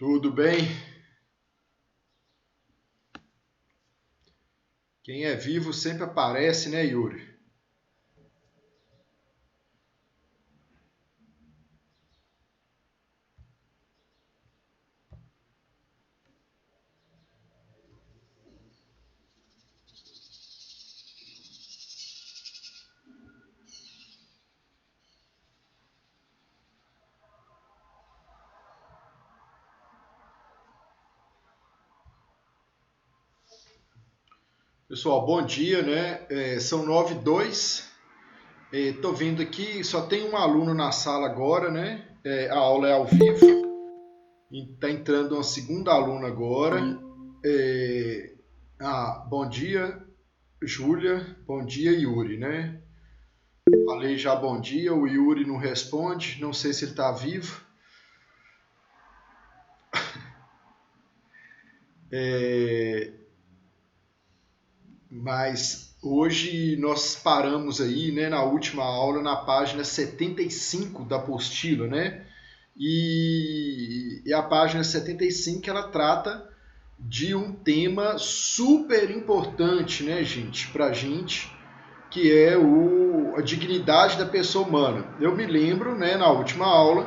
Tudo bem? Quem é vivo sempre aparece, né, Yuri? Pessoal, bom dia, né? São 9h02. Tô vendo aqui, só tem um aluno na sala agora, né? A aula é ao vivo. E tá entrando uma segunda aluna agora. Bom dia, Júlia. Bom dia, Yuri, né? Falei já bom dia, o Yuri não responde, não sei se ele tá vivo. Mas hoje nós paramos aí, né, na última aula, na página 75 da apostila, né? E a página 75 ela trata de um tema super importante, né, gente, pra gente, que é a dignidade da pessoa humana. Eu me lembro, né, na última aula,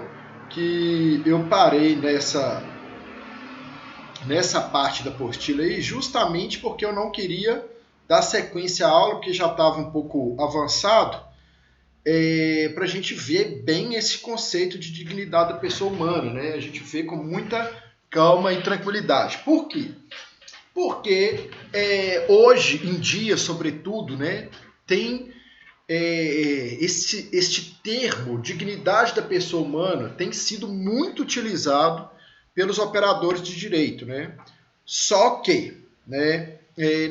que eu parei nessa parte da apostila aí, justamente porque eu não queria dar sequência à aula, porque já estava um pouco avançado, para a gente ver bem esse conceito de dignidade da pessoa humana, né? A gente vê com muita calma e tranquilidade. Por quê? Porque hoje em dia, sobretudo, né, tem este termo, dignidade da pessoa humana, tem sido muito utilizado pelos operadores de direito, né? Só que, né,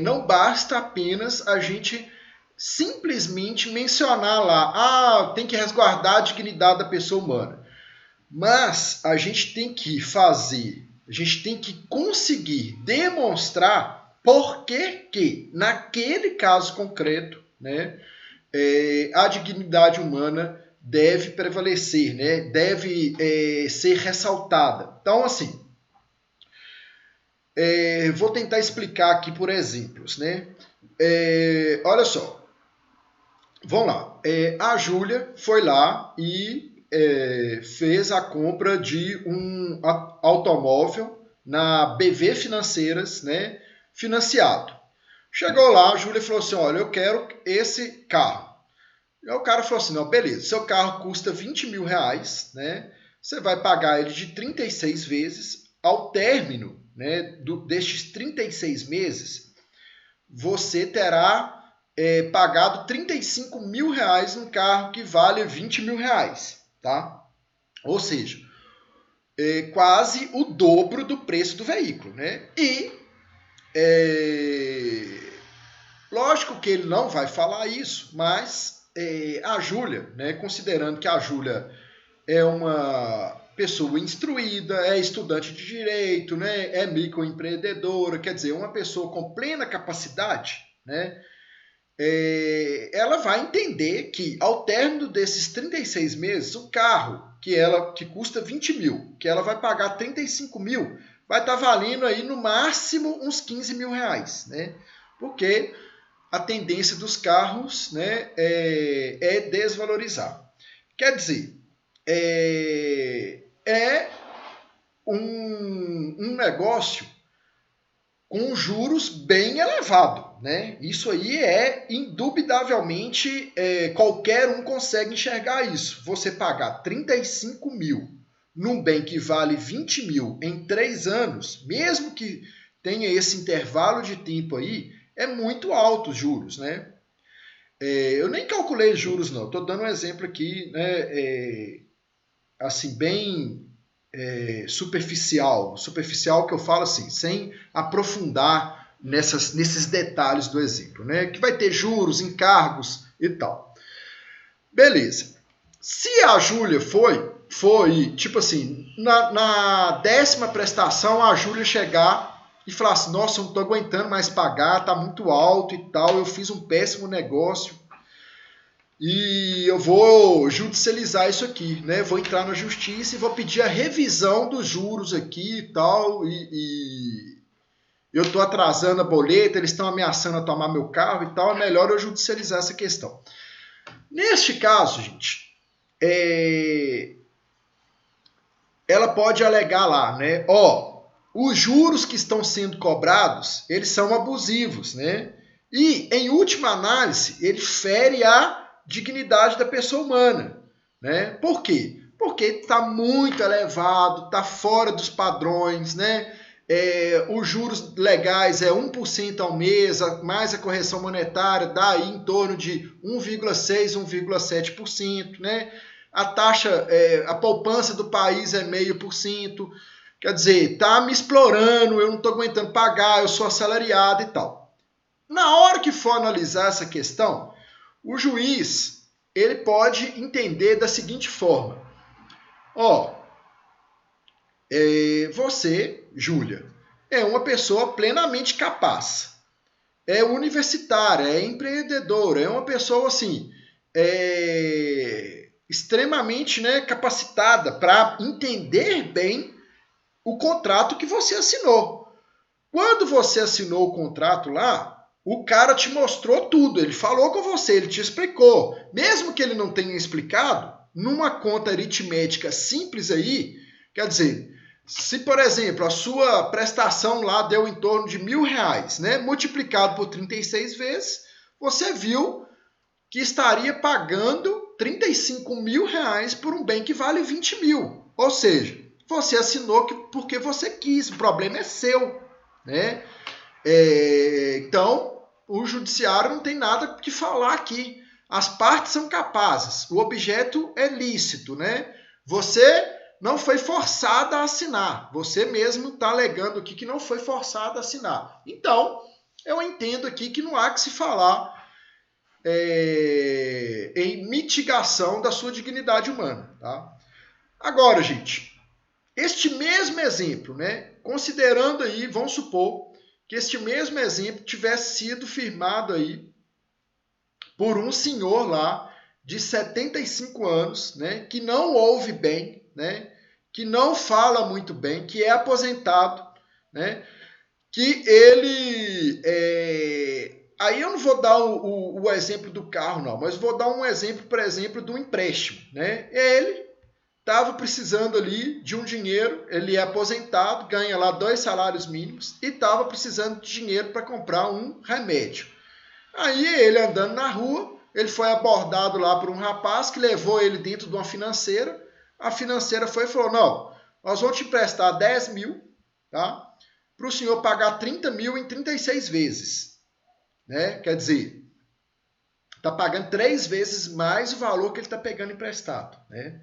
não basta apenas a gente simplesmente mencionar lá, tem que resguardar a dignidade da pessoa humana. Mas a gente tem que a gente tem que conseguir demonstrar por que naquele caso concreto, né, a dignidade humana deve prevalecer, né, deve ser ressaltada. Então, assim, vou tentar explicar aqui por exemplos, né? Olha só, vamos lá. A Júlia foi lá e fez a compra de um automóvel na BV Financeiras, né? Financiado. Chegou lá, a Júlia falou assim: olha, eu quero esse carro. E aí o cara falou assim: não, beleza, seu carro custa 20 mil reais, né? Você vai pagar ele de 36 vezes. Ao término, né, destes 36 meses, você terá pagado 35 mil reais num carro que vale 20 mil reais, tá? Ou seja, quase o dobro do preço do veículo, né? E lógico que ele não vai falar isso, mas a Júlia, né, considerando que a Júlia é uma pessoa instruída, é estudante de direito, né, é microempreendedora, quer dizer, uma pessoa com plena capacidade, né, ela vai entender que ao término desses 36 meses, o carro que custa 20 mil, que ela vai pagar 35 mil, vai estar valendo aí no máximo uns 15 mil reais, né? Porque a tendência dos carros, né, é desvalorizar. Quer dizer, é um negócio com juros bem elevado, né? Isso aí indubitavelmente, qualquer um consegue enxergar isso. Você pagar 35 mil num bem que vale 20 mil em 3 anos, mesmo que tenha esse intervalo de tempo aí, é muito alto os juros, né? Eu nem calculei juros, não. Estou dando um exemplo aqui, né? Assim, bem superficial. Superficial que eu falo assim, sem aprofundar nesses detalhes do exemplo, né? Que vai ter juros, encargos e tal. Beleza. Se a Júlia foi, tipo assim, na 10ª prestação, a Júlia chegar e falar assim, nossa, eu não tô aguentando mais pagar, tá muito alto e tal, eu fiz um péssimo negócio. e eu vou judicializar isso aqui, né? Vou entrar na justiça e vou pedir a revisão dos juros aqui e tal, e eu estou atrasando a boleta, eles estão ameaçando a tomar meu carro e tal, é melhor eu judicializar essa questão. Neste caso, gente, ela pode alegar lá, né? Os juros que estão sendo cobrados, eles são abusivos, né? E, em última análise, ele fere a dignidade da pessoa humana, né? Por quê? Porque está muito elevado, está fora dos padrões, né? Os juros legais é 1% ao mês, mais a correção monetária dá aí em torno de 1,6%, 1,7%, né? A taxa, a poupança do país é 0,5%. Quer dizer, tá me explorando, eu não estou aguentando pagar, eu sou assalariado e tal. Na hora que for analisar essa questão, o juiz ele pode entender da seguinte forma: você, Júlia, é uma pessoa plenamente capaz, é universitária, é empreendedora, é uma pessoa assim, extremamente, né, capacitada para entender bem o contrato que você assinou. Quando você assinou o contrato lá, o cara te mostrou tudo, ele falou com você, ele te explicou. Mesmo que ele não tenha explicado, numa conta aritmética simples aí, quer dizer, se, por exemplo, a sua prestação lá deu em torno de R$1.000, né, multiplicado por 36 vezes, você viu que estaria pagando R$35.000 por um bem que vale 20 mil. Ou seja, você assinou porque você quis, o problema é seu, né? Então, o judiciário não tem nada que falar aqui. As partes são capazes, o objeto é lícito, né? Você não foi forçada a assinar, você mesmo está alegando aqui que não foi forçada a assinar. Então, eu entendo aqui que não há que se falar em mitigação da sua dignidade humana, tá? Agora, gente, este mesmo exemplo, né? Considerando aí, vamos supor que este mesmo exemplo tivesse sido firmado aí por um senhor lá de 75 anos, né? Que não ouve bem, né? Que não fala muito bem, que é aposentado, né? Que ele aí eu não vou dar o exemplo do carro, não, mas vou dar um exemplo, por exemplo, do empréstimo, né? Ele estava precisando ali de um dinheiro, ele é aposentado, ganha lá 2 salários mínimos e estava precisando de dinheiro para comprar um remédio. Aí ele andando na rua, ele foi abordado lá por um rapaz que levou ele dentro de uma financeira. A financeira foi e falou: não, nós vamos te emprestar 10 mil, tá? Para o senhor pagar 30 mil em 36 vezes. Né? Quer dizer, está pagando 3 vezes mais o valor que ele está pegando emprestado. Né?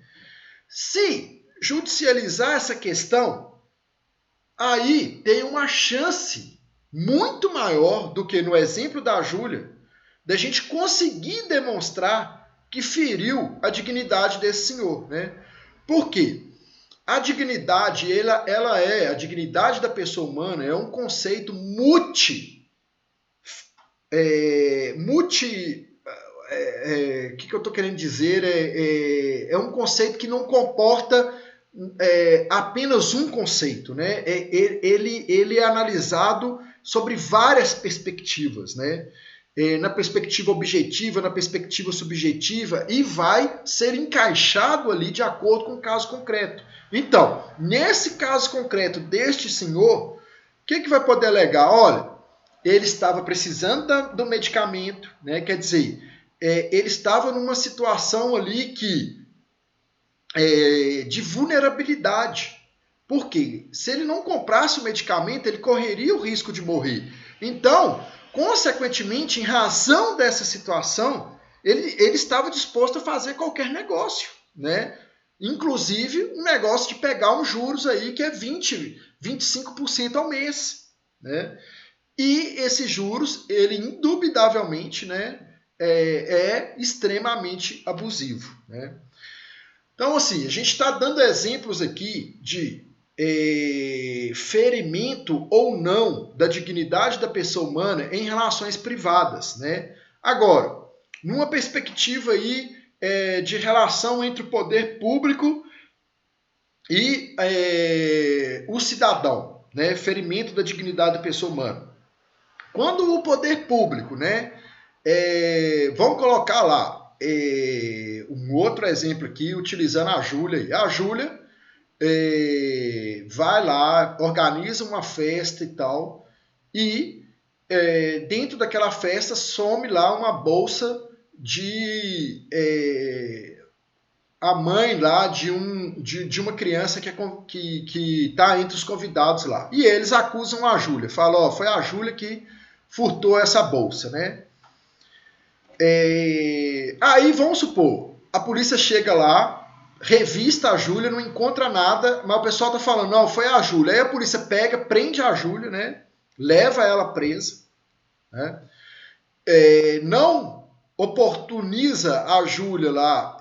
Se judicializar essa questão, aí tem uma chance muito maior do que no exemplo da Júlia, da gente conseguir demonstrar que feriu a dignidade desse senhor. Né? Por quê? A dignidade, a dignidade da pessoa humana é um conceito o que eu estou querendo dizer? É um conceito que não comporta apenas um conceito, né? Ele é analisado sobre várias perspectivas, né? Na perspectiva objetiva, na perspectiva subjetiva, e vai ser encaixado ali de acordo com o caso concreto. Então, nesse caso concreto deste senhor, o que vai poder alegar? Olha, ele estava precisando do medicamento, né? Quer dizer, ele estava numa situação ali de vulnerabilidade. Por quê? Se ele não comprasse o medicamento, ele correria o risco de morrer. Então, consequentemente, em razão dessa situação, ele estava disposto a fazer qualquer negócio, né? Inclusive um negócio de pegar uns juros aí que é 25% ao mês, né? E esses juros, ele indubitavelmente, né, é extremamente abusivo, né? Então, assim, a gente está dando exemplos aqui de ferimento ou não da dignidade da pessoa humana em relações privadas, né? Agora, numa perspectiva aí de relação entre o poder público e o cidadão, né? Ferimento da dignidade da pessoa humana. Quando o poder público, né? Vamos colocar lá um outro exemplo aqui, utilizando a Júlia. A Júlia vai lá, organiza uma festa e tal, e dentro daquela festa some lá uma bolsa de a mãe lá de uma criança que está entre os convidados lá. E eles acusam a Júlia, falam, foi a Júlia que furtou essa bolsa, né? Aí vamos supor, a polícia chega lá, revista a Júlia, não encontra nada, mas o pessoal tá falando, não, foi a Júlia. Aí a polícia pega, prende a Júlia, né? Leva ela presa, né? Não oportuniza a Júlia lá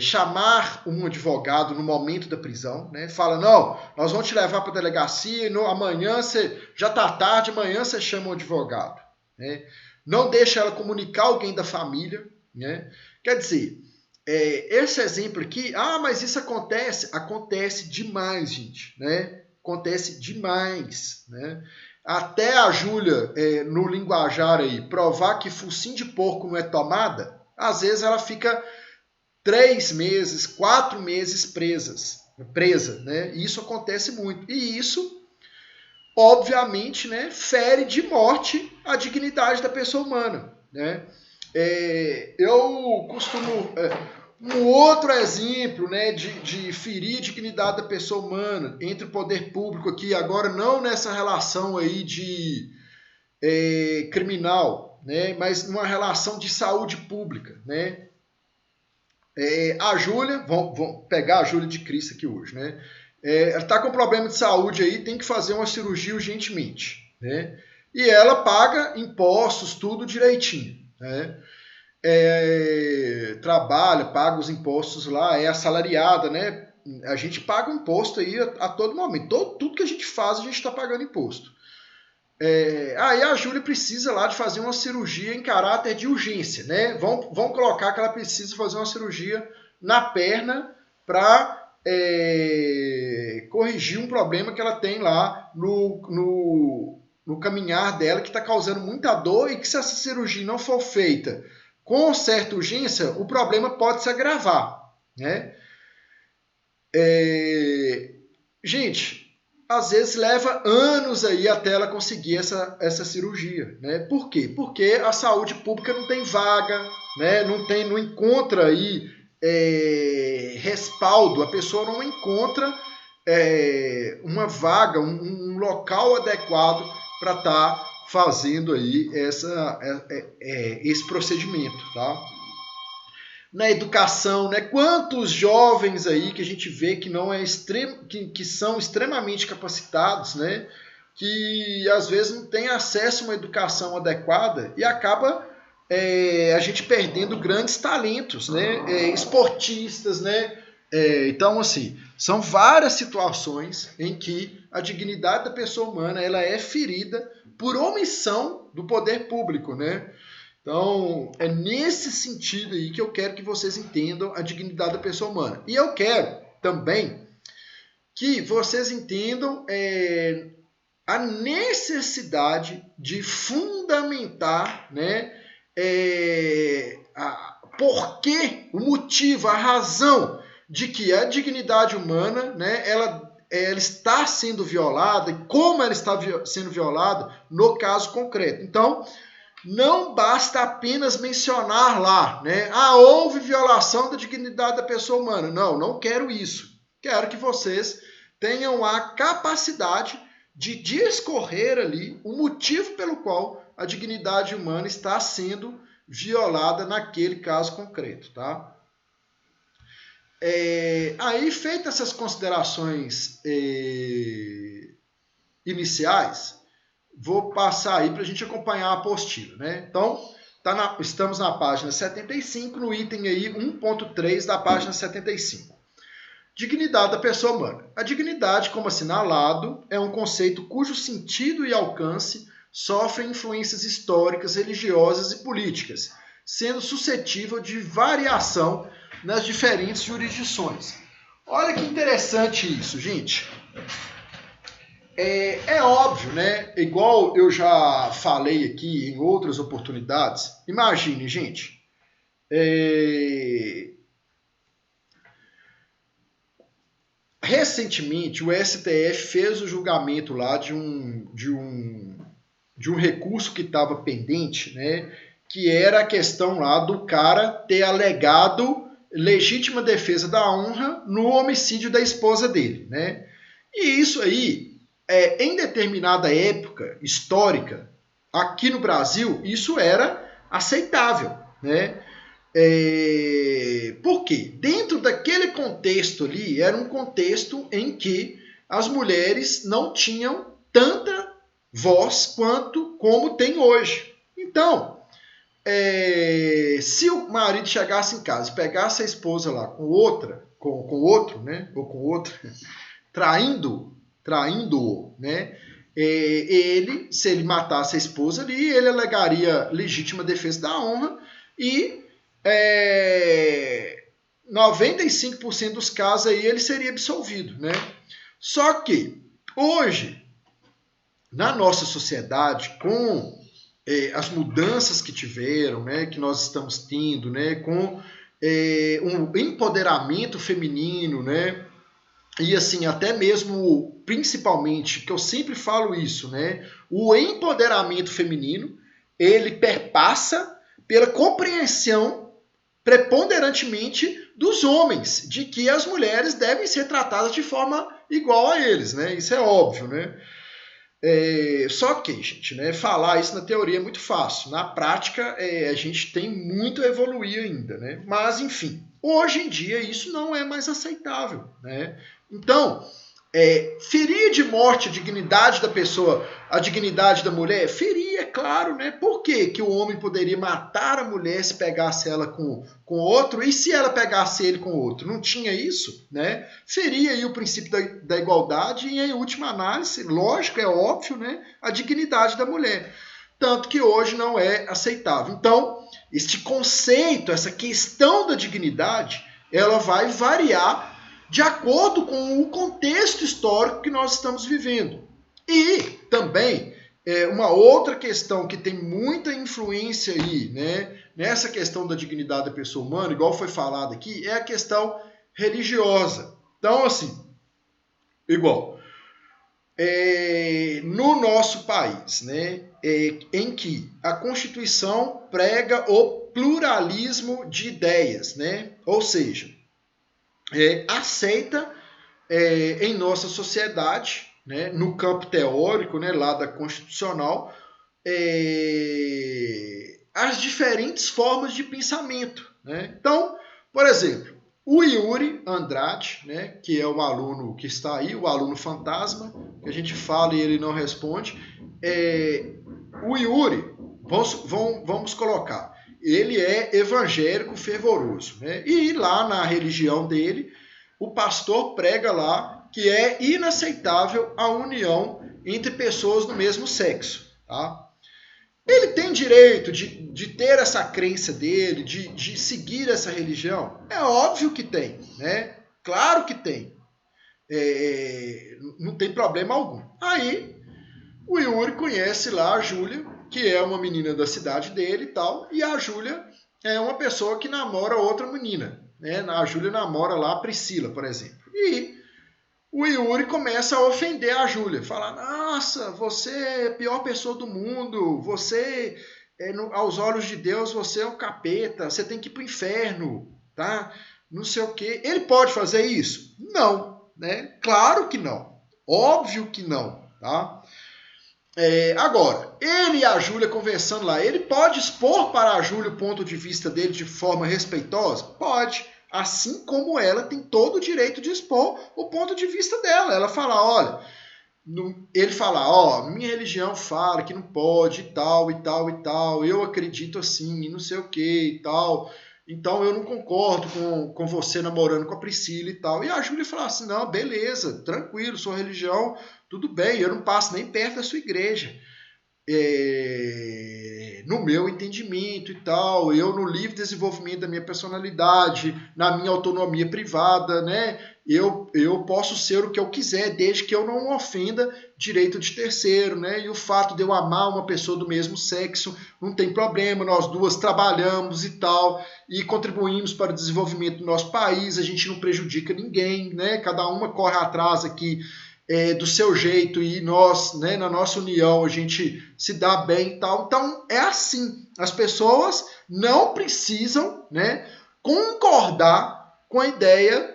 chamar um advogado no momento da prisão, né? Fala, não, nós vamos te levar para a delegacia, amanhã você já tá tarde, amanhã você chama um advogado, né? Não deixa ela comunicar alguém da família, né? Quer dizer, esse exemplo aqui, mas isso acontece demais, gente, né? Acontece demais, né? Até a Júlia, no linguajar aí, provar que focinho de porco não é tomada, às vezes ela fica 3 meses, 4 meses presa, né? Isso acontece muito. E isso, obviamente, né, fere de morte a dignidade da pessoa humana, né? Eu costumo... um outro exemplo, né, de ferir a dignidade da pessoa humana entre o poder público aqui, agora não nessa relação aí de criminal, né, mas numa relação de saúde pública, né? A Júlia, vamos pegar a Júlia de Cristo aqui hoje, né? Ela está com problema de saúde aí, tem que fazer uma cirurgia urgentemente, né? E ela paga impostos, tudo direitinho, né? Trabalha, paga os impostos lá, é assalariada, né? A gente paga um imposto aí a todo momento. Tudo que a gente faz, a gente está pagando imposto. Aí a Júlia precisa lá de fazer uma cirurgia em caráter de urgência, né? Vamos colocar que ela precisa fazer uma cirurgia na perna para corrigir um problema que ela tem lá no caminhar dela, que está causando muita dor, e que se essa cirurgia não for feita com certa urgência, o problema pode se agravar, né? Gente, às vezes leva anos aí até ela conseguir essa cirurgia, né? Por quê? Porque a saúde pública não tem vaga, né? Não encontra aí respaldo, a pessoa não encontra uma vaga, um local adequado para estar fazendo aí esse procedimento, tá? Na educação, né? Quantos jovens aí que a gente vê que não que são extremamente capacitados, né? Que às vezes não tem acesso a uma educação adequada e acaba a gente perdendo grandes talentos, né? Esportistas, né? Então, assim, são várias situações em que a dignidade da pessoa humana ela é ferida por omissão do poder público, né? Então, é nesse sentido aí que eu quero que vocês entendam a dignidade da pessoa humana. E eu quero também que vocês entendam a necessidade de fundamentar, né, por que, o motivo, a razão de que a dignidade humana, né, ela está sendo violada e como ela está sendo violada no caso concreto. Então, não basta apenas mencionar lá, né? Houve violação da dignidade da pessoa humana. Não quero isso. Quero que vocês tenham a capacidade de discorrer ali o motivo pelo qual a dignidade humana está sendo violada naquele caso concreto, tá? Aí, feitas essas considerações iniciais, vou passar aí para a gente acompanhar a apostila, né? Então, estamos na página 75, no item aí 1.3 da página 75. Dignidade da pessoa humana. A dignidade, como assinalado, é um conceito cujo sentido e alcance sofrem influências históricas, religiosas e políticas, sendo suscetível de variação nas diferentes jurisdições. Olha que interessante isso, gente. É óbvio, né? Igual eu já falei aqui em outras oportunidades. Imagine, gente. Recentemente, o STF fez o julgamento lá de um recurso que estava pendente, né? Que era a questão lá do cara ter alegado legítima defesa da honra no homicídio da esposa dele, né? E isso aí, em determinada época histórica, aqui no Brasil, isso era aceitável, né? Por quê? Dentro daquele contexto ali, era um contexto em que as mulheres não tinham tanta voz como tem hoje. Então, se o marido chegasse em casa e pegasse a esposa lá com outro, né? Ou com outra, traindo-o, né? Se ele matasse a esposa ali, ele alegaria legítima defesa da honra e 95% dos casos aí ele seria absolvido, né? Só que hoje, na nossa sociedade, com as mudanças que tiveram, né, que nós estamos tendo, né, com um empoderamento feminino, né, e assim, até mesmo, principalmente, que eu sempre falo isso, né, o empoderamento feminino, ele perpassa pela compreensão preponderantemente dos homens, de que as mulheres devem ser tratadas de forma igual a eles, né? Isso é óbvio, né? Só que, gente, né, falar isso na teoria é muito fácil. Na prática, a gente tem muito a evoluir ainda, né? Mas, enfim, hoje em dia isso não é mais aceitável, né? Então, ferir de morte a dignidade da pessoa, a dignidade da mulher, ferir, é claro, né? Por quê que o homem poderia matar a mulher se pegasse ela com outro, e se ela pegasse ele com outro? Não tinha isso, né? Feria aí o princípio da igualdade e, em última análise, lógico, é óbvio, né? A dignidade da mulher. Tanto que hoje não é aceitável. Então, este conceito, essa questão da dignidade, ela vai variar de acordo com o contexto histórico que nós estamos vivendo. E também, uma outra questão que tem muita influência aí, né, nessa questão da dignidade da pessoa humana, igual foi falado aqui, é a questão religiosa. Então, assim, igual, no nosso país, né, em que a Constituição prega o pluralismo de ideias, né, ou seja, aceita em nossa sociedade, né, no campo teórico, né, lá da constitucional, as diferentes formas de pensamento, né? Então, por exemplo, o Yuri Andrade, né, que é o aluno que está aí, o aluno fantasma, que a gente fala e ele não responde, o Yuri, vamos colocar, ele é evangélico fervoroso, né? E lá na religião dele, o pastor prega lá que é inaceitável a união entre pessoas do mesmo sexo, tá? Ele tem direito de ter essa crença dele, de seguir essa religião? É óbvio que tem, né? Claro que tem. Não tem problema algum. Aí, o Yuri conhece lá a Júlia, que é uma menina da cidade dele e tal, e a Júlia é uma pessoa que namora outra menina, né? A Júlia namora lá a Priscila, por exemplo. E o Yuri começa a ofender a Júlia, fala: nossa, você é a pior pessoa do mundo, você, aos olhos de Deus, você é um capeta, você tem que ir pro inferno, tá? Não sei o quê. Ele pode fazer isso? Não, né? Claro que não. Óbvio que não, tá? Agora, ele e a Júlia conversando lá, ele pode expor para a Júlia o ponto de vista dele de forma respeitosa? Pode. Assim como ela tem todo o direito de expor o ponto de vista dela. Ela fala, olha, ele fala, minha religião fala que não pode e tal, e tal, e tal, eu acredito assim, e não sei o que e tal, então eu não concordo com você namorando com a Priscila e tal. E a Júlia fala assim, não, beleza, tranquilo, sua religião, tudo bem, eu não passo nem perto da sua igreja. no meu entendimento e tal, eu no livre desenvolvimento da minha personalidade, na minha autonomia privada, né? Eu posso ser o que eu quiser, desde que eu não ofenda direito de terceiro, né? E o fato de eu amar uma pessoa do mesmo sexo não tem problema, nós duas trabalhamos e tal, e contribuímos para o desenvolvimento do nosso país, a gente não prejudica ninguém, né? Cada uma corre atrás aqui do seu jeito e nós, né, na nossa união, a gente se dá bem e tal. Então, é assim. As pessoas não precisam, né, concordar com a ideia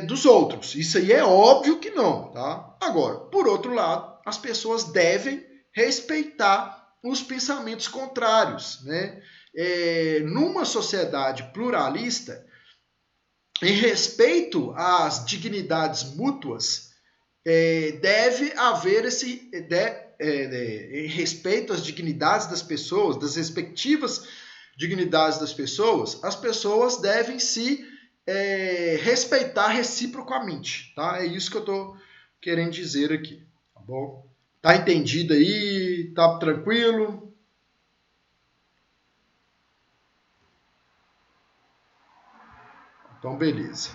dos outros. Isso aí é óbvio que não, tá? Agora, por outro lado, as pessoas devem respeitar os pensamentos contrários, né? Numa sociedade pluralista, em respeito às dignidades mútuas, deve haver em respeito às dignidades das pessoas, das respectivas dignidades das pessoas, as pessoas devem se respeitar reciprocamente, tá? É isso que eu estou querendo dizer aqui, tá bom? Tá entendido aí? Tá tranquilo? Então, beleza.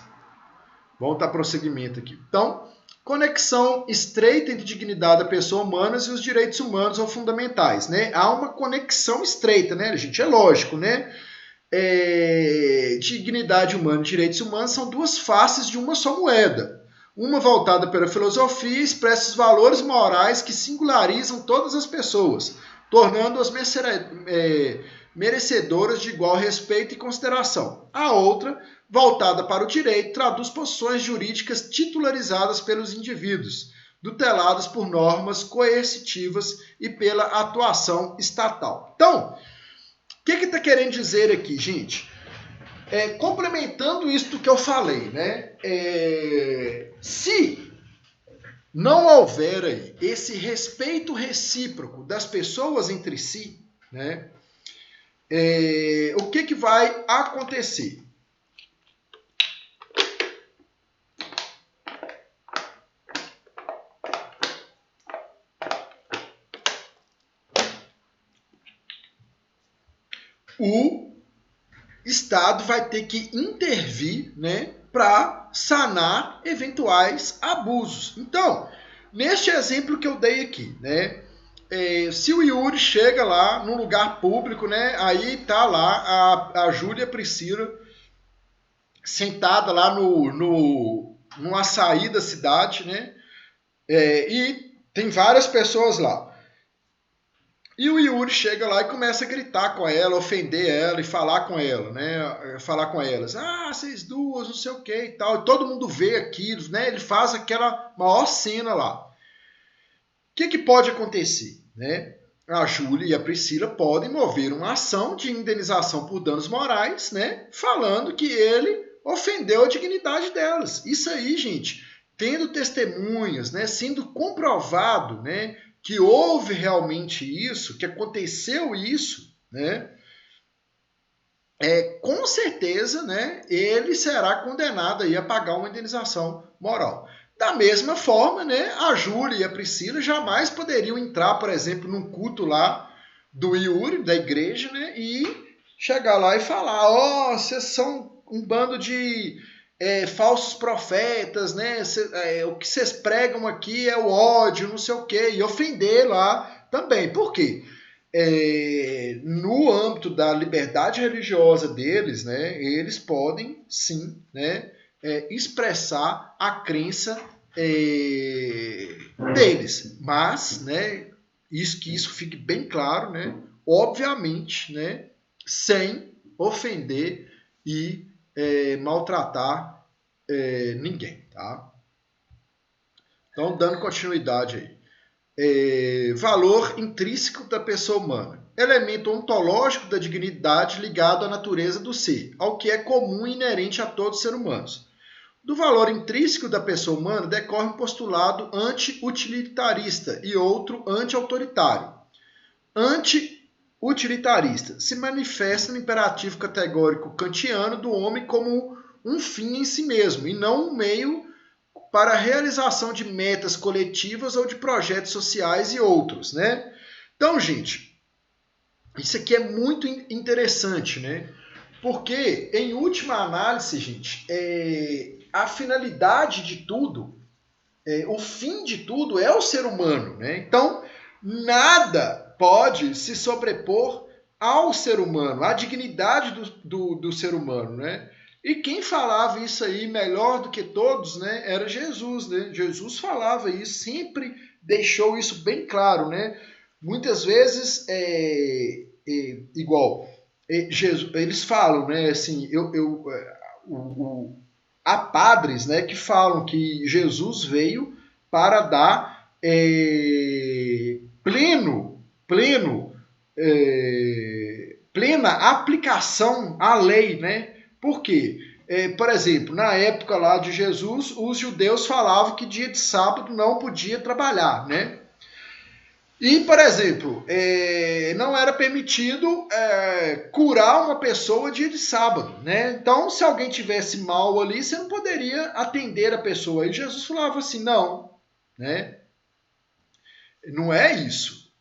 Vamos dar prosseguimento aqui. Então, conexão estreita entre dignidade da pessoa humana e os direitos humanos ou fundamentais, né? Há uma conexão estreita, né, gente? É lógico, né? Dignidade humana e direitos humanos são duas faces de uma só moeda. Uma voltada pela filosofia expressa os valores morais que singularizam todas as pessoas, tornando-as merecedoras de igual respeito e consideração. A outra, voltada para o direito, traduz posições jurídicas titularizadas pelos indivíduos, tuteladas por normas coercitivas e pela atuação estatal. Então, o que está querendo dizer aqui, gente? Complementando isso que eu falei, né? Se não houver aí esse respeito recíproco das pessoas entre si, né? O que vai acontecer? O Estado vai ter que intervir, né, para sanar eventuais abusos. Então, neste exemplo que eu dei aqui, né, se o Yuri chega lá num lugar público, né, aí tá lá a Júlia Priscila sentada lá no açaí da cidade, né, e tem várias pessoas lá. E o Yuri chega lá e começa a gritar com ela, ofender ela e falar com ela, né? Falar com elas. Ah, vocês duas, não sei o que e tal. E todo mundo vê aquilo, né? Ele faz aquela maior cena lá. O que pode acontecer, né? A Júlia e a Priscila podem mover uma ação de indenização por danos morais, né? Falando que ele ofendeu a dignidade delas. Isso aí, gente, tendo testemunhas, né? Sendo comprovado, né? Que houve realmente isso, que aconteceu isso, né? Com certeza, né, ele será condenado aí a pagar uma indenização moral. Da mesma forma, né, a Júlia e a Priscila jamais poderiam entrar, por exemplo, num culto lá do Yuri, da igreja, né, e chegar lá e falar, vocês são um bando de falsos profetas, né? O que vocês pregam aqui é o ódio, não sei o quê, e ofender lá também. Por quê? No âmbito da liberdade religiosa deles, né, eles podem sim, né, expressar a crença deles, mas, né, que isso fique bem claro, né, obviamente, né, sem ofender e maltratar ninguém, tá? Então, dando continuidade aí. Valor intrínseco da pessoa humana. Elemento ontológico da dignidade ligado à natureza do ser, ao que é comum e inerente a todos os seres humanos. Do valor intrínseco da pessoa humana decorre um postulado anti-utilitarista e outro anti-autoritário. Anti-utilitarista se manifesta no imperativo categórico kantiano do homem como um fim em si mesmo, e não um meio para a realização de metas coletivas ou de projetos sociais e outros, né? Então, gente, Isso aqui é muito interessante, né? Porque, em última análise, gente, a finalidade de tudo, o fim de tudo é o ser humano, né? Então, nada pode se sobrepor ao ser humano, à dignidade do ser humano, né? E quem falava isso aí melhor do que todos, né, era Jesus, né? Jesus falava isso, sempre deixou isso bem claro, né? Muitas vezes, igual, Jesus, eles falam, né, assim, há padres, né, que falam que Jesus veio para dar plena aplicação à lei, né? Por quê? Por exemplo, na época lá de Jesus, os judeus falavam que dia de sábado não podia trabalhar, né? E, por exemplo, não era permitido curar uma pessoa dia de sábado, né? Então, se alguém tivesse mal ali, você não poderia atender a pessoa. E Jesus falava assim, não, né? Não é isso.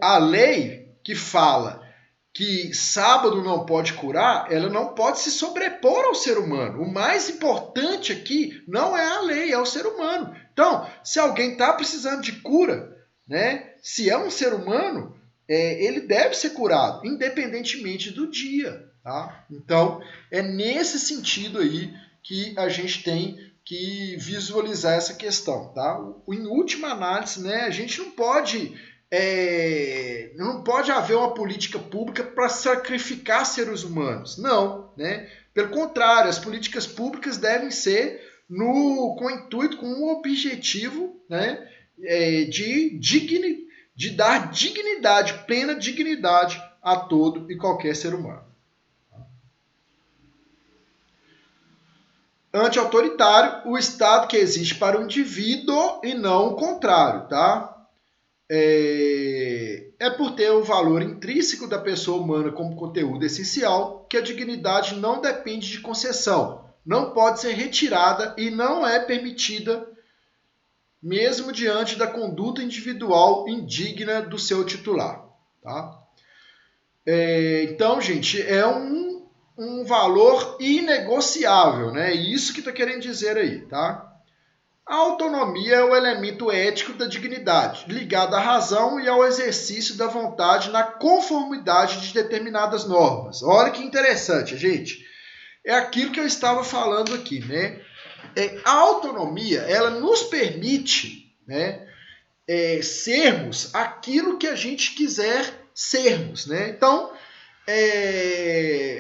A lei que fala que sábado não pode curar, ela não pode se sobrepor ao ser humano. O mais importante aqui não é a lei, é o ser humano. Então, se alguém está precisando de cura, né? Se é um ser humano, ele deve ser curado, independentemente do dia, tá? Então, é nesse sentido aí que a gente tem que visualizar essa questão, tá? Em última análise, né, a gente não pode haver uma política pública para sacrificar seres humanos. Não, né? Pelo contrário, as políticas públicas devem ser com o intuito, com o objetivo, né, de dar dignidade, plena dignidade a todo e qualquer ser humano. Anti-autoritário, o Estado que existe para o indivíduo e não o contrário, tá? É por ter o valor intrínseco da pessoa humana como conteúdo essencial que a dignidade não depende de concessão, não pode ser retirada e não é permitida mesmo diante da conduta individual indigna do seu titular. Tá? Então, gente, é um valor inegociável, né? Isso que está querendo dizer aí, tá? A autonomia é o elemento ético da dignidade, ligado à razão e ao exercício da vontade na conformidade de determinadas normas. Olha que interessante, gente. É aquilo que eu estava falando aqui, né? A autonomia, ela nos permite, né, sermos aquilo que a gente quiser sermos, né? Então,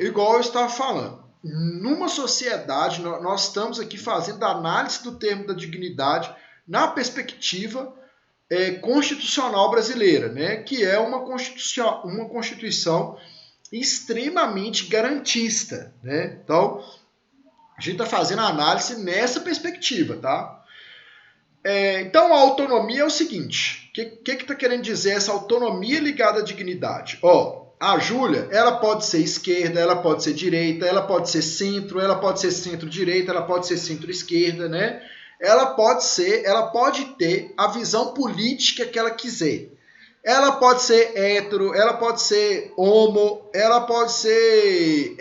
igual eu estava falando, numa sociedade, nós estamos aqui fazendo a análise do termo da dignidade na perspectiva constitucional brasileira, né? Que é uma Constituição extremamente garantista, né? Então, a gente está fazendo a análise nessa perspectiva, tá? Então, a autonomia é o seguinte, o que está querendo dizer essa autonomia ligada à dignidade? A Júlia, ela pode ser esquerda, ela pode ser direita, ela pode ser centro-direita, ela pode ser centro-esquerda, né? Ela pode ter a visão política que ela quiser. Ela pode ser hétero, ela pode ser homo, ela pode ser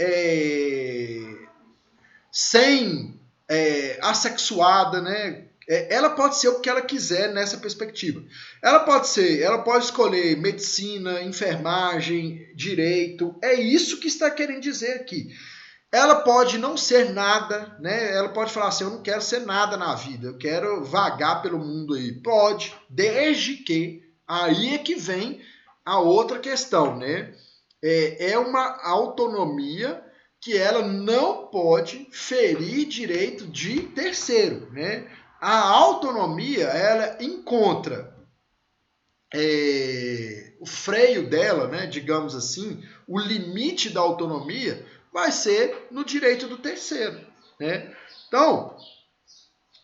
assexuada, né? Ela pode ser o que ela quiser nessa perspectiva. Ela pode escolher medicina, enfermagem, direito. É isso que está querendo dizer aqui. Ela pode não ser nada, né? Ela pode falar assim, eu não quero ser nada na vida, eu quero vagar pelo mundo aí. Pode, desde que aí é que vem a outra questão, né? É uma autonomia que ela não pode ferir direito de terceiro, né? A autonomia, ela encontra o freio dela, né, digamos assim, o limite da autonomia vai ser no direito do terceiro, né? Então,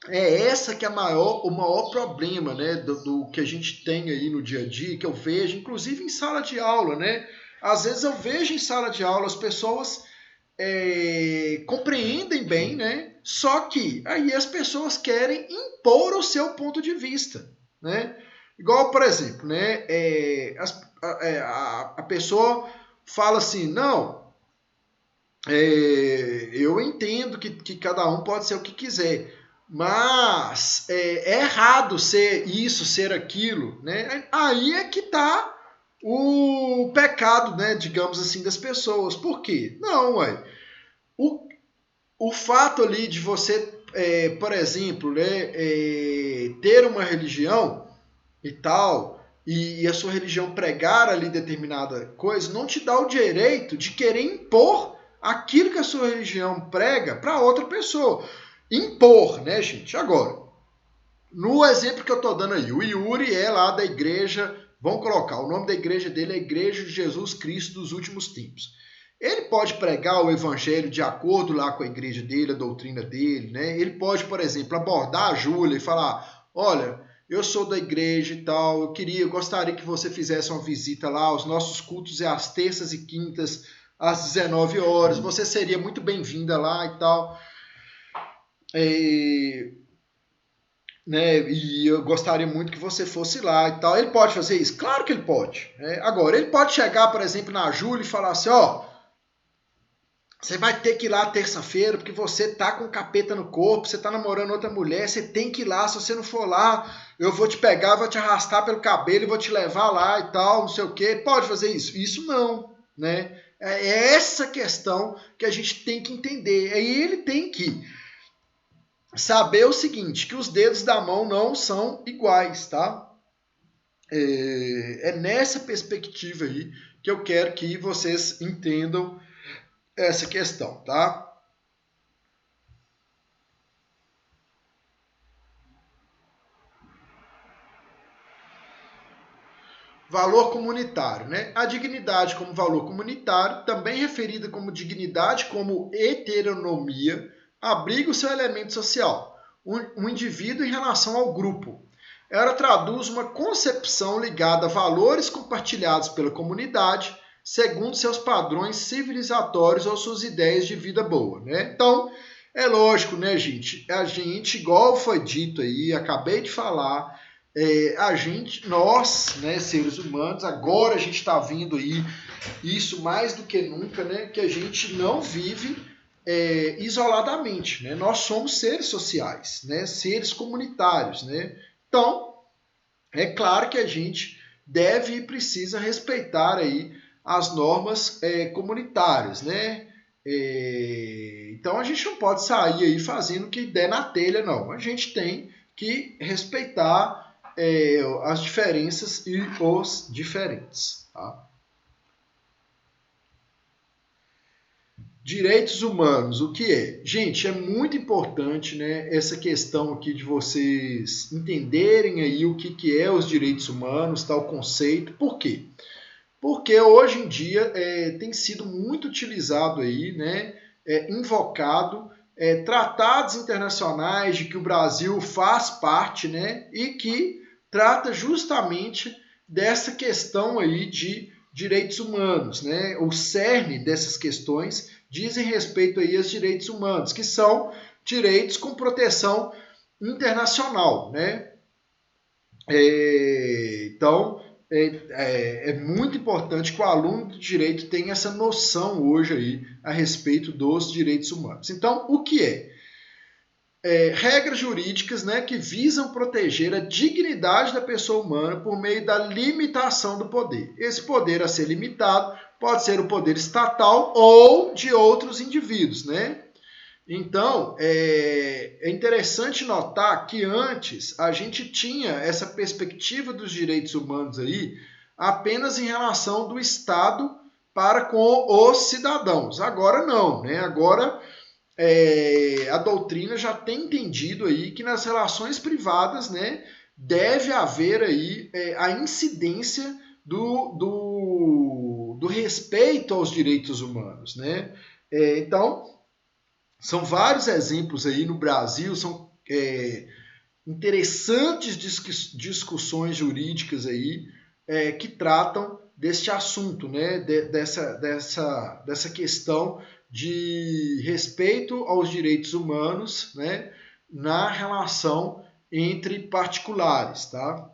essa que é o maior problema, né, do que a gente tem aí no dia a dia, que eu vejo, inclusive em sala de aula, né? Às vezes eu vejo em sala de aula as pessoas compreendem bem, né? Só que aí as pessoas querem impor o seu ponto de vista, né? Igual, por exemplo, né? a pessoa fala assim, não, eu entendo que cada um pode ser o que quiser, mas é errado ser isso, ser aquilo, né? Aí é que está o pecado, né, digamos assim, das pessoas. Por quê? Não, ué. O fato ali de você, por exemplo, né, ter uma religião e tal, e a sua religião pregar ali determinada coisa, não te dá o direito de querer impor aquilo que a sua religião prega para outra pessoa. Impor, né, gente? Agora, no exemplo que eu estou dando aí, o Yuri é lá da igreja, vamos colocar, o nome da igreja dele é Igreja de Jesus Cristo dos Últimos Tempos. Ele pode pregar o evangelho de acordo lá com a igreja dele, a doutrina dele, né? Ele pode, por exemplo, abordar a Júlia e falar, olha, eu sou da igreja e tal, eu gostaria que você fizesse uma visita lá, os nossos cultos é às terças e quintas, às 19 horas, você seria muito bem-vinda lá e tal. Né, e eu gostaria muito que você fosse lá e tal. Ele pode fazer isso? Claro que ele pode. Agora, ele pode chegar, por exemplo, na Júlia e falar assim, ó, você vai ter que ir lá terça-feira porque você tá com capeta no corpo, você tá namorando outra mulher, você tem que ir lá, se você não for lá, eu vou te pegar, vou te arrastar pelo cabelo e vou te levar lá e tal, não sei o quê. Pode fazer isso? Isso não, né? É essa questão que a gente tem que entender. Aí ele tem que saber o seguinte, que os dedos da mão não são iguais, tá? É nessa perspectiva aí que eu quero que vocês entendam essa questão, tá? Valor comunitário, né? A dignidade como valor comunitário, também referida como dignidade como heteronomia, abriga o seu elemento social, um indivíduo em relação ao grupo. Ela traduz uma concepção ligada a valores compartilhados pela comunidade, segundo seus padrões civilizatórios ou suas ideias de vida boa, né? Então, é lógico, né, gente? A gente, igual foi dito aí, acabei de falar, a gente, nós, né, seres humanos, agora a gente está vendo aí isso mais do que nunca, né, que a gente não vive isoladamente, né? Nós somos seres sociais, né, seres comunitários, né? Então, é claro que a gente deve e precisa respeitar aí as normas comunitárias, né? Então a gente não pode sair aí fazendo o que der na telha, não. A gente tem que respeitar as diferenças e os diferentes. Tá? Direitos humanos, o que é? Gente, é muito importante, né, essa questão aqui de vocês entenderem aí o que é os direitos humanos, tal conceito. Por quê? Porque hoje em dia tem sido muito utilizado aí, né, invocado tratados internacionais de que o Brasil faz parte, né, e que trata justamente dessa questão aí de direitos humanos, né? O cerne dessas questões dizem respeito aí aos direitos humanos, que são direitos com proteção internacional, né? Então, é muito importante que o aluno de direito tenha essa noção hoje aí a respeito dos direitos humanos. Então, o que é? Regras jurídicas, né, que visam proteger a dignidade da pessoa humana por meio da limitação do poder. Esse poder a ser limitado pode ser o poder estatal ou de outros indivíduos, né? Então, é interessante notar que antes a gente tinha essa perspectiva dos direitos humanos aí apenas em relação do Estado para com os cidadãos. Agora não, né? Agora a doutrina já tem entendido aí que nas relações privadas, né, deve haver aí a incidência do respeito aos direitos humanos, né? Então, são vários exemplos aí no Brasil, são interessantes discussões jurídicas aí que tratam deste assunto, né? Dessa questão de respeito aos direitos humanos, né? Na relação entre particulares, tá?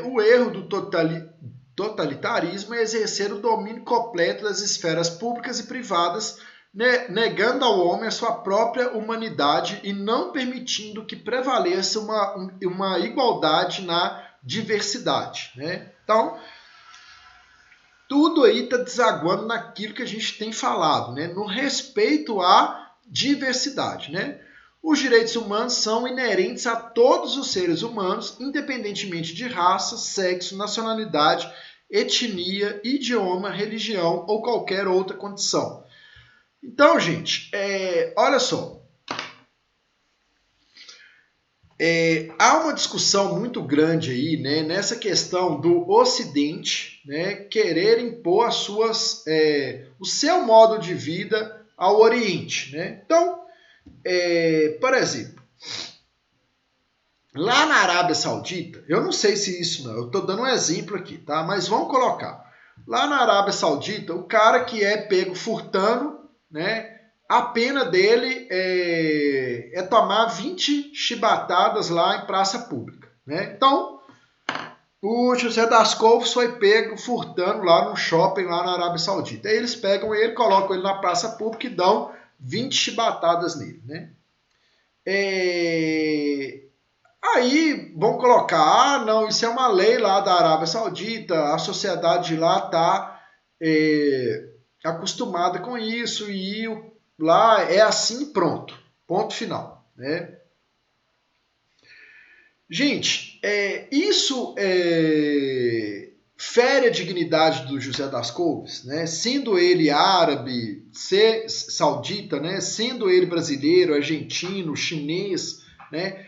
O erro do totalitarismo é exercer o domínio completo das esferas públicas e privadas, negando ao homem a sua própria humanidade e não permitindo que prevaleça uma igualdade na diversidade, né? Então, tudo aí está desaguando naquilo que a gente tem falado, né? No respeito à diversidade, né? Os direitos humanos são inerentes a todos os seres humanos, independentemente de raça, sexo, nacionalidade, etnia, idioma, religião ou qualquer outra condição. Então, gente, olha só. Há uma discussão muito grande aí, né, nessa questão do Ocidente, né, querer impor o seu modo de vida ao Oriente, né? Então, por exemplo, lá na Arábia Saudita, eu não sei se isso não, eu estou dando um exemplo aqui, tá? Mas vamos colocar. Lá na Arábia Saudita, o cara que é pego furtando, né? A pena dele é tomar 20 chibatadas lá em praça pública, né? Então, o José das Couves foi pego furtando lá no shopping lá na Arábia Saudita. Aí eles pegam ele, colocam ele na praça pública e dão 20 chibatadas nele, né? Aí vão colocar, não, isso é uma lei lá da Arábia Saudita, a sociedade de lá está acostumada com isso e lá é assim, pronto, ponto final, né? Gente, isso fere a dignidade do José das Couves, né? Sendo ele árabe, saudita, né? Sendo ele brasileiro, argentino, chinês, né?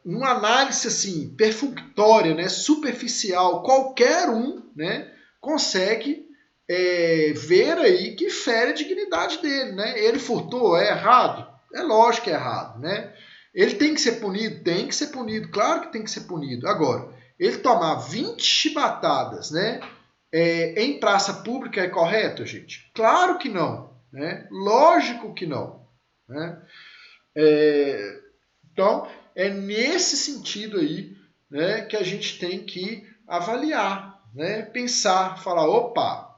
Uma análise assim perfunctória, né, superficial, qualquer um, né, consegue ver aí que fere a dignidade dele, né? Ele furtou, é errado? É lógico que é errado, né? Ele tem que ser punido? Tem que ser punido, claro que tem que ser punido. Agora, ele tomar 20 chibatadas, né, em praça pública é correto, gente? Claro que não, né? Lógico que não, né? Então, é nesse sentido aí, né, que a gente tem que avaliar, né, pensar, falar, opa,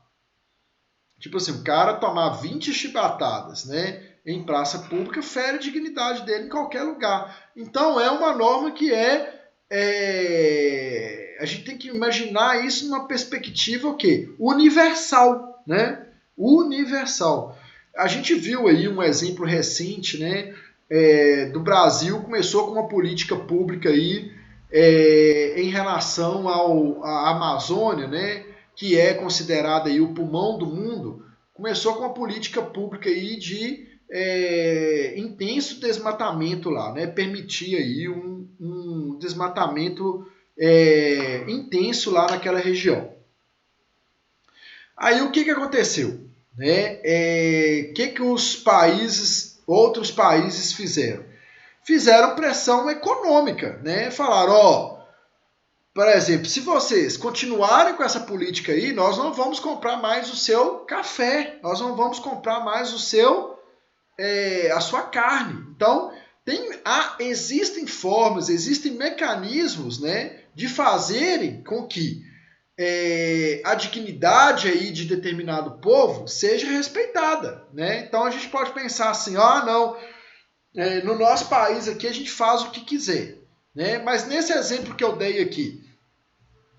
tipo assim, o cara tomar 20 chibatadas, né, em praça pública fere a dignidade dele em qualquer lugar. Então, é uma norma que a gente tem que imaginar isso numa perspectiva o quê? Universal, né? Universal. A gente viu aí um exemplo recente, né, do Brasil, começou com uma política pública aí em relação à Amazônia, né, que é considerada aí o pulmão do mundo, começou com uma política pública aí de intenso desmatamento lá, né, permitir aí um desmatamento intenso lá naquela região. Aí o que aconteceu? Né? Que os outros países fizeram? Fizeram pressão econômica, né? Falaram, por exemplo, se vocês continuarem com essa política aí, nós não vamos comprar mais o seu café, nós não vamos comprar mais a sua carne. Então, existem formas, existem mecanismos, né, de fazerem com que a dignidade aí de determinado povo seja respeitada, né? Então a gente pode pensar assim, não, no nosso país aqui a gente faz o que quiser, né? Mas nesse exemplo que eu dei aqui,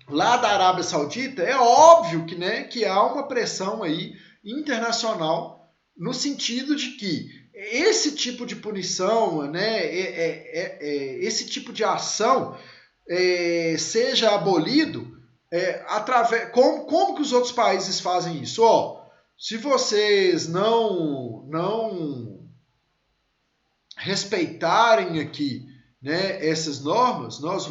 lá da Arábia Saudita, é óbvio que, né, que há uma pressão aí internacional no sentido de que esse tipo de punição, né, esse tipo de ação seja abolido como que os outros países fazem isso? Se vocês não respeitarem aqui, né, essas normas, nós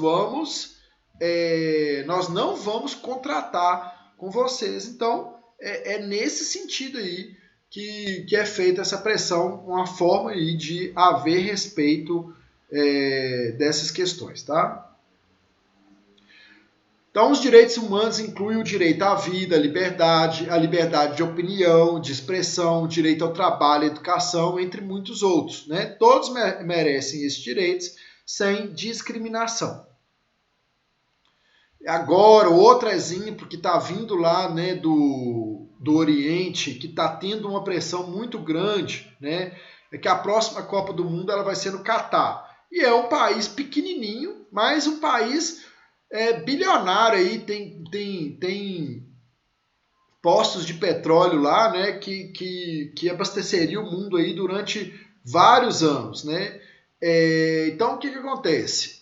não vamos contratar com vocês. Então, é nesse sentido aí que é feita essa pressão, uma forma aí de haver respeito dessas questões, tá? Então, os direitos humanos incluem o direito à vida, a liberdade de opinião, de expressão, o direito ao trabalho, à educação, entre muitos outros, né? Todos merecem esses direitos sem discriminação. Agora, outro exemplo que está vindo lá, né, do Oriente, que está tendo uma pressão muito grande, né, é que a próxima Copa do Mundo ela vai ser no Catar. E é um país pequenininho, mas um país bilionário aí, tem postos de petróleo lá, né, que abasteceria o mundo aí durante vários anos, né. Então, o que acontece?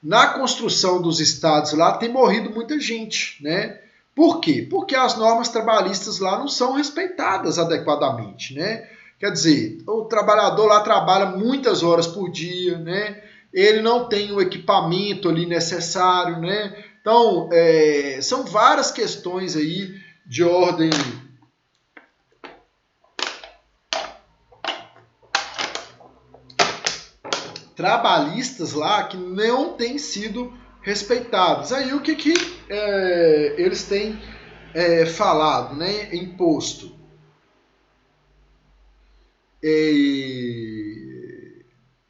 Na construção dos estados lá tem morrido muita gente, né? Por quê? Porque as normas trabalhistas lá não são respeitadas adequadamente, né? Quer dizer, o trabalhador lá trabalha muitas horas por dia, né? Ele não tem o equipamento ali necessário, né? Então, são várias questões aí de ordem trabalhistas lá que não têm sido respeitados. Aí o que eles têm falado, né, imposto?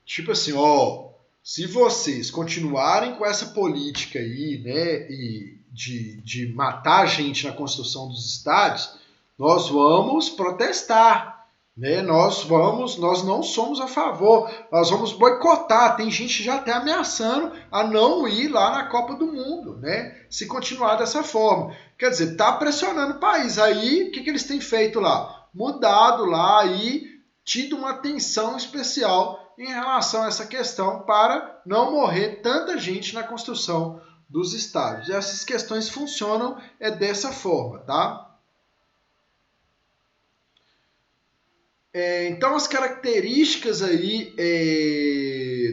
Tipo assim, ó, se vocês continuarem com essa política aí, né, de matar a gente na construção dos estádios, nós vamos protestar, né? Nós não somos a favor, nós vamos boicotar. Tem gente já até ameaçando a não ir lá na Copa do Mundo, né? Se continuar dessa forma. Quer dizer, tá pressionando o país. Aí, o que eles têm feito lá? Mudado lá e tido uma atenção especial em relação a essa questão para não morrer tanta gente na construção dos estádios. Essas questões funcionam dessa forma, tá? Então, as características aí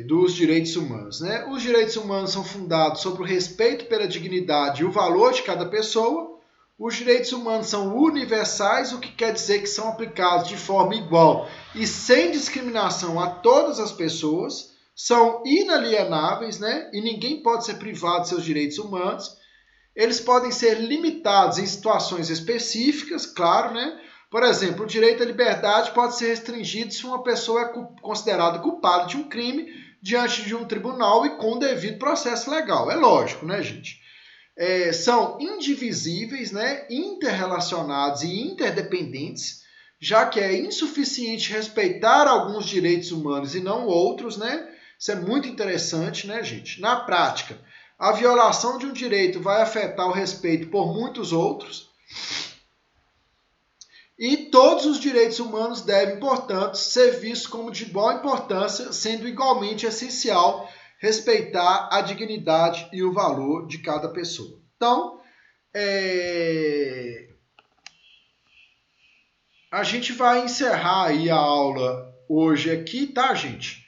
dos direitos humanos, né? Os direitos humanos são fundados sobre o respeito pela dignidade e o valor de cada pessoa. Os direitos humanos são universais, o que quer dizer que são aplicados de forma igual e sem discriminação a todas as pessoas. São inalienáveis, né? E ninguém pode ser privado de seus direitos humanos. Eles podem ser limitados em situações específicas, claro, né? Por exemplo, o direito à liberdade pode ser restringido se uma pessoa é considerada culpada de um crime diante de um tribunal e com devido processo legal. É lógico, né, gente? São indivisíveis, né, interrelacionados e interdependentes, já que é insuficiente respeitar alguns direitos humanos e não outros, né? Isso é muito interessante, né, gente? Na prática, a violação de um direito vai afetar o respeito por muitos outros, e todos os direitos humanos devem, portanto, ser vistos como de igual importância, sendo igualmente essencial respeitar a dignidade e o valor de cada pessoa. Então, a gente vai encerrar aí a aula hoje aqui, tá, gente?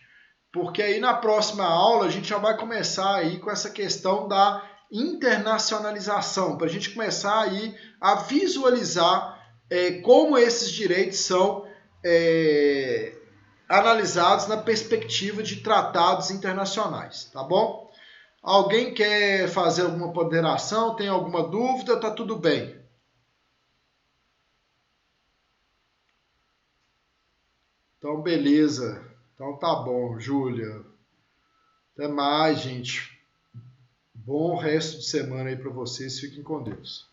Porque aí na próxima aula a gente já vai começar aí com essa questão da internacionalização, para a gente começar aí a visualizar como esses direitos são analisados na perspectiva de tratados internacionais, tá bom? Alguém quer fazer alguma ponderação? Tem alguma dúvida? Tá tudo bem. Então, beleza. Então tá bom, Júlia. Até mais, gente. Bom resto de semana aí para vocês. Fiquem com Deus.